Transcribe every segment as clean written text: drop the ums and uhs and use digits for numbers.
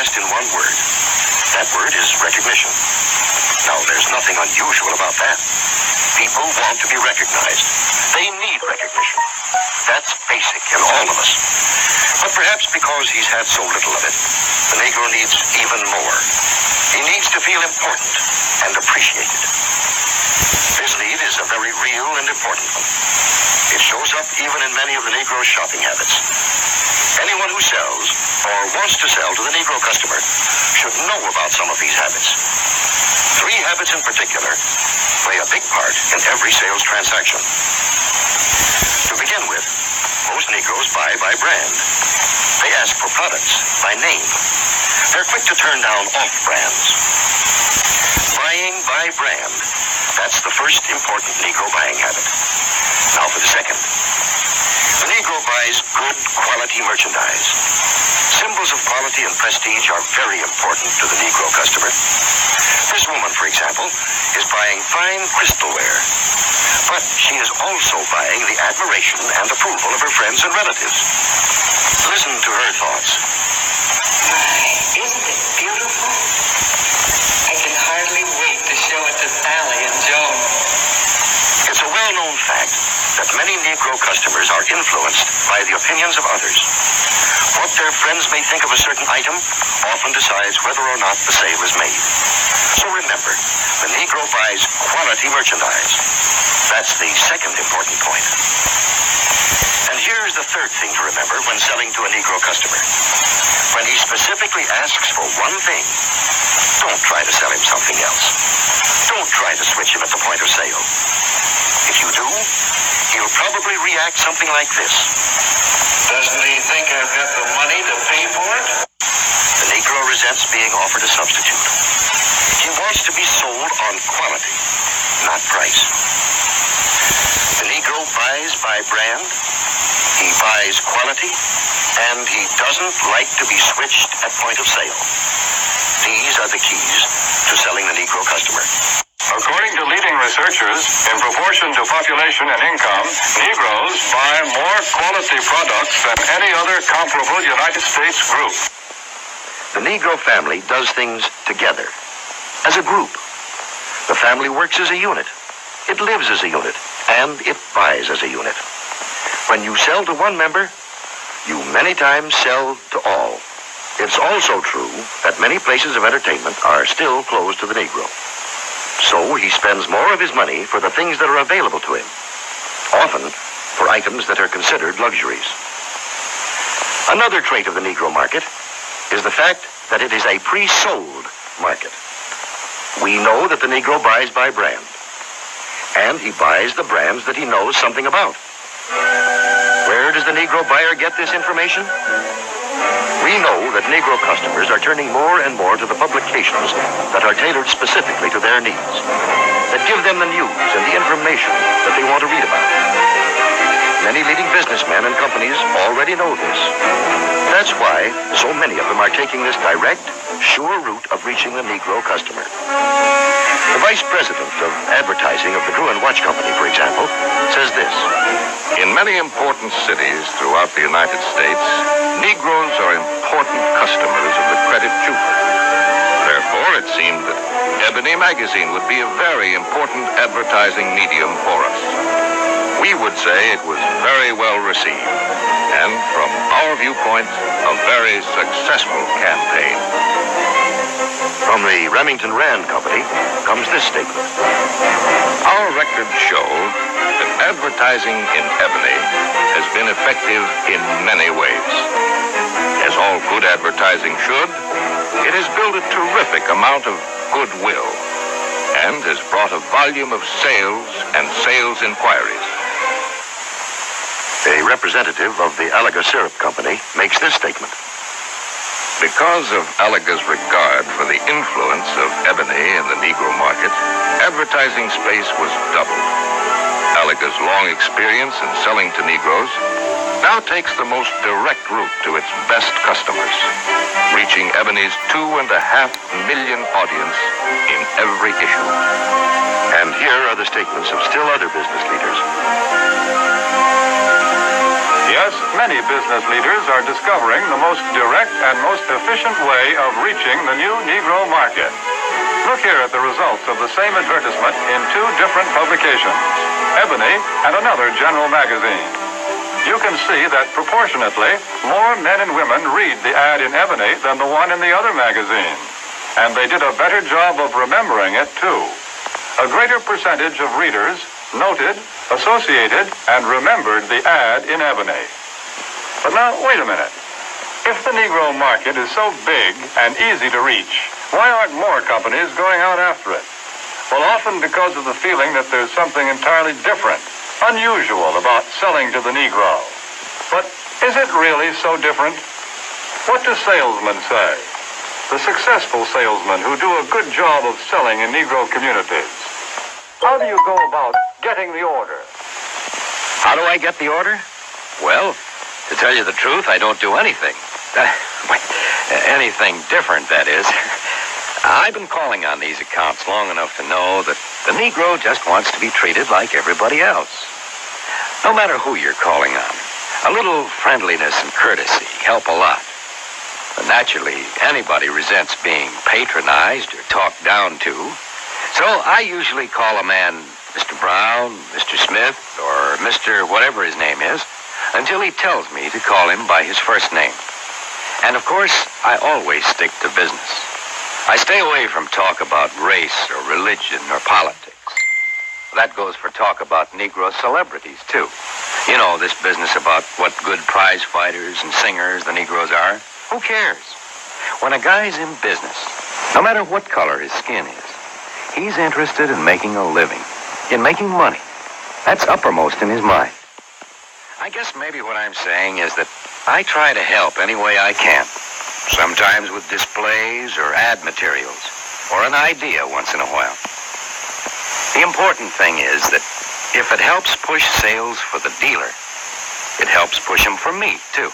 expressed in one word. That word is recognition. Now, there's nothing unusual about that. People want to be recognized. They need recognition. That's basic in all of us. But perhaps because he's had so little of it, the Negro needs even more. He needs to feel important and appreciated. This need is a very real and important one. It shows up even in many of the Negro's shopping habits. Anyone who sells or wants to sell to the Negro customer should know about some of these habits. 3 habits in particular play a big part in every sales transaction. To begin with, most Negroes buy by brand. They ask for products by name. They're quick to turn down off brands. Buying by brand, that's the first important Negro buying habit. Now for the second. The Negro buys good quality merchandise. Symbols of quality and prestige are very important to the Negro customer. This woman, for example, is buying fine crystalware. But she is also buying the admiration and approval of her friends and relatives. Listen to her thoughts. My, isn't it beautiful? I can hardly wait to show it to Sally and Joan. It's a well-known fact that many Negro customers are influenced by the opinions of others. What their friends may think of a certain item often decides whether or not the sale is made. So remember, the Negro buys quality merchandise. That's the second important point. And here's the third thing to remember when selling to a Negro customer. When he specifically asks for one thing, don't try to sell him something else. Don't try to switch him at the point of sale. If you do, he'll probably react something like this. Doesn't he think I've got the money to pay for it? The Negro resents being offered a substitute. He wants to be sold on quality, not price. The Negro buys by brand, he buys quality, and he doesn't like to be switched at point of sale. These are the keys to selling the Negro customer. According to leading researchers, in proportion to population and income, Negroes buy more quality products than any other comparable United States group. The Negro family does things together, as a group. The family works as a unit. It lives as a unit, and it buys as a unit. When you sell to one member, you many times sell to all. It's also true that many places of entertainment are still closed to the Negro. So he spends more of his money for the things that are available to him, often for items that are considered luxuries. Another trait of the Negro market is the fact that it is a pre-sold market. We know that the Negro buys by brand, and he buys the brands that he knows something about. Where does the Negro buyer get this information? We know that Negro customers are turning more and more to the publications that are tailored specifically to their needs, that give them the news and the information that they want to read about. Many leading businessmen and companies already know this. That's why so many of them are taking this direct, sure route of reaching the Negro customer. The vice president of advertising of the Gruen Watch Company, for example, says this. In many important cities throughout the United States, Negroes are important customers of the credit jeweler. Therefore, it seemed that Ebony magazine would be a very important advertising medium for us. We would say it was very well received, and from our viewpoint, a very successful campaign. From the Remington Rand Company comes this statement. Our records show that advertising in Ebony has been effective in many ways. As all good advertising should, it has built a terrific amount of goodwill and has brought a volume of sales and sales inquiries. A representative of the Alaga Syrup Company makes this statement. Because of Alaga's regard for the influence of Ebony in the Negro market, advertising space was doubled. Alaga's long experience in selling to Negroes now takes the most direct route to its best customers, reaching Ebony's 2.5 million audience in every issue. And here are the statements of still other business leaders. The Yes, many business leaders are discovering the most direct and most efficient way of reaching the new Negro market. Look here at the results of the same advertisement in two different publications, Ebony and another general magazine. You can see that proportionately, more men and women read the ad in Ebony than the one in the other magazine. And they did a better job of remembering it, too. A greater percentage of readers noted, associated, and remembered the ad in Ebony. But now, wait a minute. If the Negro market is so big and easy to reach, why aren't more companies going out after it? Well, often because of the feeling that there's something entirely different, unusual about selling to the Negro. But is it really so different? What do salesmen say? The successful salesmen who do a good job of selling in Negro communities. How do you go about getting the order? How do I get the order? Well, to tell you the truth, I don't do anything. Anything different, that is. I've been calling on these accounts long enough to know that the Negro just wants to be treated like everybody else. No matter who you're calling on, a little friendliness and courtesy help a lot. But naturally, anybody resents being patronized or talked down to. So I usually call a man Mr. Brown, Mr. Smith, or Mr. whatever his name is, until he tells me to call him by his first name. And of course, I always stick to business. I stay away from talk about race or religion or politics. That goes for talk about Negro celebrities, too. You know, this business about what good prize fighters and singers the Negroes are. Who cares? When a guy's in business, no matter what color his skin is, he's interested in making a living, in making money. That's uppermost in his mind. I guess maybe what I'm saying is that I try to help any way I can. Sometimes with displays or ad materials, or an idea once in a while. The important thing is that if it helps push sales for the dealer, it helps push them for me, too.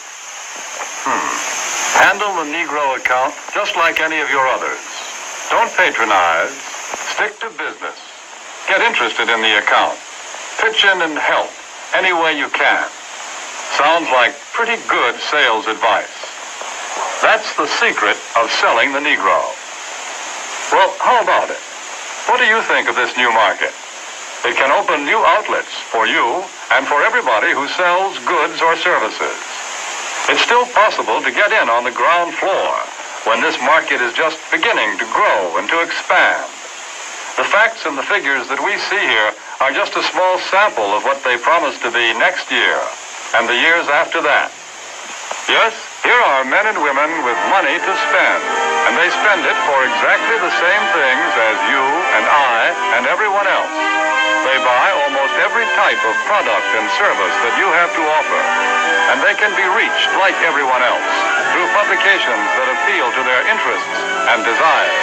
Handle the Negro account just like any of your others. Don't patronize. Stick to business. Get interested in the account. Pitch in and help any way you can. Sounds like pretty good sales advice. That's the secret of selling the Negro. Well, how about it? What do you think of this new market? It can open new outlets for you and for everybody who sells goods or services. It's still possible to get in on the ground floor when this market is just beginning to grow and to expand. The facts and the figures that we see here are just a small sample of what they promise to be next year and the years after that. Yes, here are men and women with money to spend, and they spend it for exactly the same things as you and I and everyone else. They buy almost every type of product and service that you have to offer, and they can be reached like everyone else through publications that appeal to their interests and desires,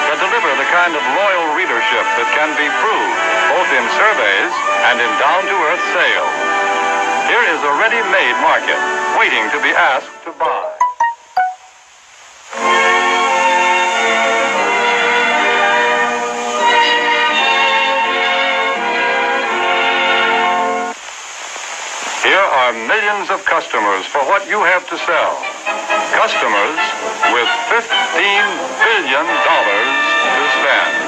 that deliver the kind of loyal readership that can be proved both in surveys and in down-to-earth sales. Here is a ready-made market waiting to be asked to buy. Here are millions of customers for what you have to sell. Customers with $15 billion to spend.